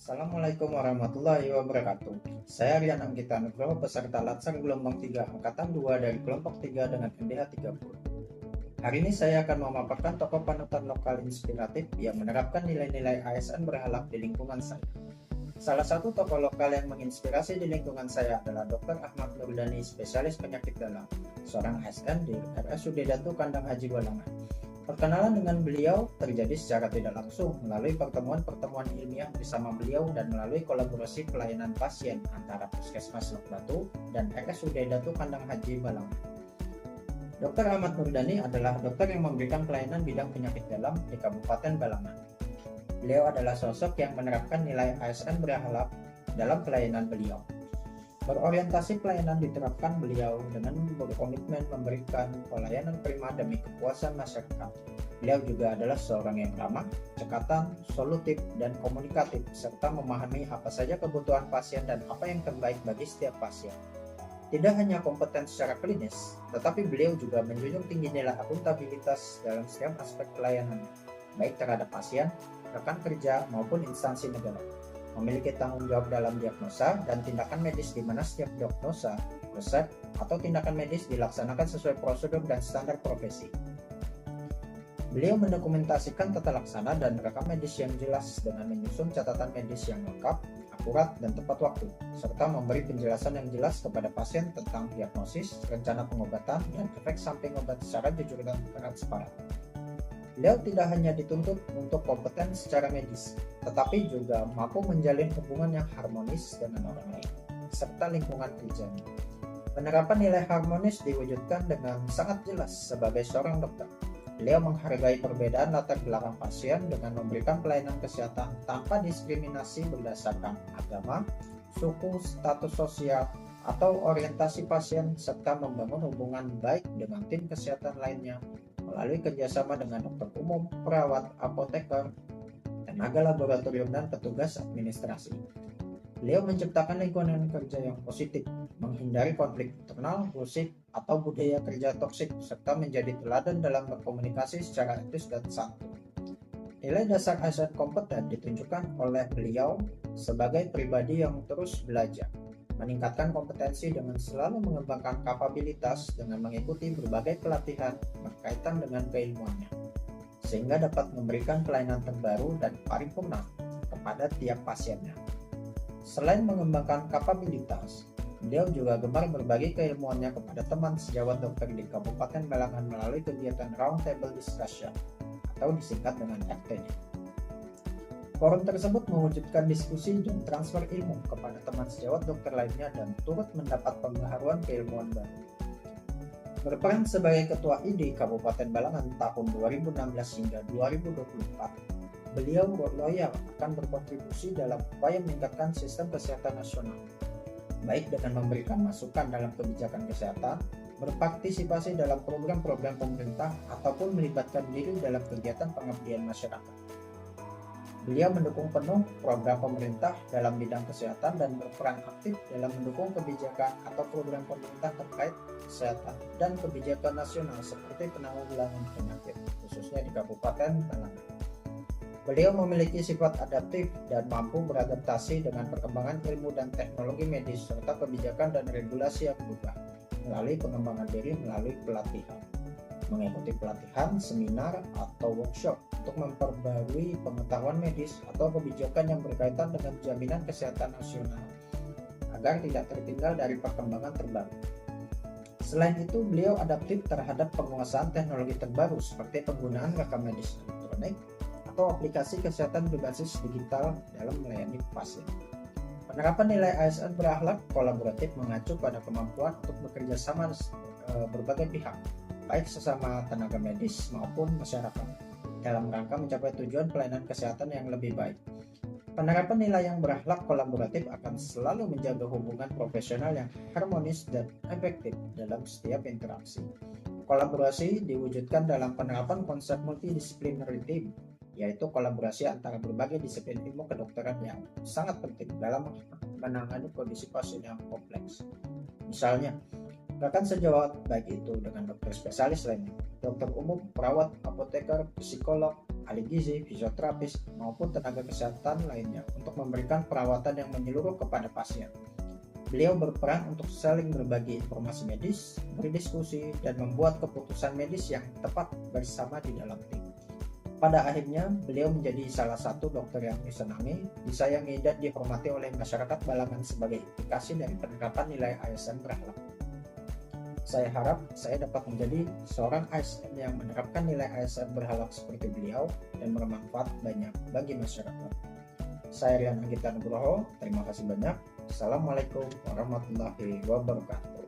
Assalamualaikum warahmatullahi wabarakatuh. Saya Rian Anggita Nugroho, peserta Latsar Gelombang 3 Angkatan 2 dari kelompok 3 dengan NDH 30. Hari ini saya akan memaparkan tokoh panutan lokal inspiratif yang menerapkan nilai-nilai ASN berhalap di lingkungan saya. Salah satu tokoh lokal yang menginspirasi di lingkungan saya adalah Dr. Ahmad Nurdani, spesialis penyakit dalam, seorang ASN di RSUD Datu Kandang Haji Balangan. Perkenalan dengan beliau terjadi secara tidak langsung melalui pertemuan-pertemuan ilmiah bersama beliau dan melalui kolaborasi pelayanan pasien antara Puskesmas Lok Batu dan RSUD Datu Kandang Haji Balangan. Dr. Ahmad Nurdani adalah dokter yang memberikan pelayanan bidang penyakit dalam di Kabupaten Balangan. Beliau adalah sosok yang menerapkan nilai ASN berhalap dalam pelayanan beliau. Berorientasi pelayanan diterapkan beliau dengan berkomitmen memberikan pelayanan prima demi kepuasan masyarakat. Beliau juga adalah seorang yang ramah, cekatan, solutif, dan komunikatif, serta memahami apa saja kebutuhan pasien dan apa yang terbaik bagi setiap pasien. Tidak hanya kompeten secara klinis, tetapi beliau juga menjunjung tinggi nilai akuntabilitas dalam setiap aspek pelayanan, baik terhadap pasien, rekan kerja, maupun instansi negara. Memiliki tanggung jawab dalam diagnosa dan tindakan medis di mana setiap diagnosa, resep, atau tindakan medis dilaksanakan sesuai prosedur dan standar profesi. Beliau mendokumentasikan tata laksana dan rekam medis yang jelas dengan menyusun catatan medis yang lengkap, akurat, dan tepat waktu, serta memberi penjelasan yang jelas kepada pasien tentang diagnosis, rencana pengobatan, dan efek samping obat secara jujur dan transparan. Beliau tidak hanya dituntut untuk kompeten secara medis, tetapi juga mampu menjalin hubungan yang harmonis dengan orang lain, serta lingkungan kerjanya. Penerapan nilai harmonis diwujudkan dengan sangat jelas sebagai seorang dokter. Beliau menghargai perbedaan latar belakang pasien dengan memberikan pelayanan kesehatan tanpa diskriminasi berdasarkan agama, suku, status sosial, atau orientasi pasien, serta membangun hubungan baik dengan tim kesehatan lainnya melalui kerjasama dengan dokter umum, perawat, apoteker, tenaga laboratorium, dan petugas administrasi. Beliau menciptakan lingkungan kerja yang positif, menghindari konflik internal, gosip, atau budaya kerja toksik, serta menjadi teladan dalam berkomunikasi secara etis dan santun. Nilai dasar ASN kompeten ditunjukkan oleh beliau sebagai pribadi yang terus belajar, meningkatkan kompetensi dengan selalu mengembangkan kapabilitas dengan mengikuti berbagai pelatihan berkaitan dengan keilmuannya, sehingga dapat memberikan pelayanan terbaru dan paripurna kepada tiap pasiennya. Selain mengembangkan kapabilitas, beliau juga gemar berbagi keilmuannya kepada teman sejawat dokter di Kabupaten Balangan melalui kegiatan Roundtable Discussion atau disingkat dengan RTD. Forum tersebut mewujudkan diskusi dan transfer ilmu kepada teman sejawat dokter lainnya dan turut mendapat pembaharuan keilmuan baru. Berperan sebagai Ketua ID Kabupaten Balangan tahun 2016 hingga 2024, beliau loyal akan berkontribusi dalam upaya meningkatkan sistem kesehatan nasional, baik dengan memberikan masukan dalam kebijakan kesehatan, berpartisipasi dalam program-program pemerintah, ataupun melibatkan diri dalam kegiatan pengabdian masyarakat. Beliau mendukung penuh program pemerintah dalam bidang kesehatan dan berperan aktif dalam mendukung kebijakan atau program pemerintah terkait kesehatan dan kebijakan nasional seperti penanggulangan penyakit, khususnya di Kabupaten Balangan. Beliau memiliki sifat adaptif dan mampu beradaptasi dengan perkembangan ilmu dan teknologi medis serta kebijakan dan regulasi yang berubah melalui pengembangan diri melalui pelatihan, mengikuti pelatihan, seminar, atau workshop untuk memperbarui pengetahuan medis atau kebijakan yang berkaitan dengan jaminan kesehatan nasional agar tidak tertinggal dari perkembangan terbaru. Selain itu, beliau adaptif terhadap penguasaan teknologi terbaru seperti penggunaan rekam medis elektronik atau aplikasi kesehatan berbasis digital dalam melayani pasien. Penerapan nilai ASN berakhlak kolaboratif mengacu pada kemampuan untuk bekerja sama berbagai pihak, baik sesama tenaga medis maupun masyarakat, dalam rangka mencapai tujuan pelayanan kesehatan yang lebih baik. Penerapan nilai yang berakhlak kolaboratif akan selalu menjaga hubungan profesional yang harmonis dan efektif dalam setiap interaksi. Kolaborasi diwujudkan dalam penerapan konsep multidisciplinary team, yaitu kolaborasi antara berbagai disiplin ilmu kedokteran yang sangat penting dalam menangani kondisi pasien yang kompleks. Misalnya, rekan sejawat baik itu dengan dokter spesialis lainnya, dokter umum, perawat, apoteker, psikolog, ahli gizi, fisioterapis, maupun tenaga kesehatan lainnya untuk memberikan perawatan yang menyeluruh kepada pasien. Beliau berperan untuk saling berbagi informasi medis, berdiskusi, dan membuat keputusan medis yang tepat bersama di dalam tim. Pada akhirnya, beliau menjadi salah satu dokter yang disenangi, disayangi, dan dihormati oleh masyarakat Balangan sebagai implikasi dari penerapan nilai ASN berakhlak. Saya harap saya dapat menjadi seorang ASN yang menerapkan nilai ASN berakhlak seperti beliau dan bermanfaat banyak bagi masyarakat. Saya Rian Anggita Nugroho, terima kasih banyak. Assalamualaikum warahmatullahi wabarakatuh.